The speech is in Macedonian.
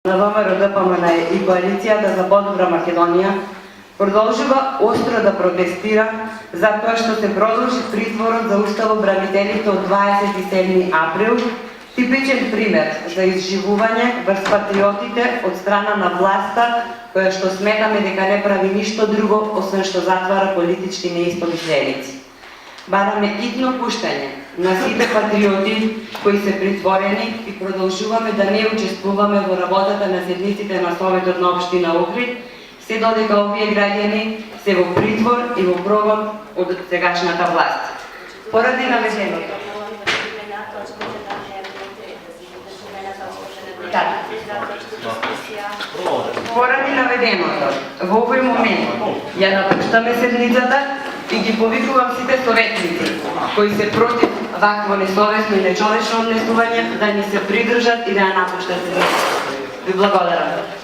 на ВМРО ДПМН и Коалицијата за подобра Македонија продолжува остро да протестира затоа што се продолжи притворот за уставобранителите од 27 април, типичен пример за изживување врз патриотите од страна на власта, која што сметаме дека не прави ништо друго освен што затвара политички неистомисленици. Бараме итно пуштање на сите патриоти кои се притворени и продолжуваме да не учествуваме во работата на седниците на Советот на општина Охрид, се додека овие граѓани се во притвор и во прогон од сегашната власт. Поради наведеното, во овој момент ја напуштаме седницата и ги повикувам сите советници кои се против вакво несовесно и нечовечно однесување да ни се придржат и да ја напуштат седницата. Ви благодарам.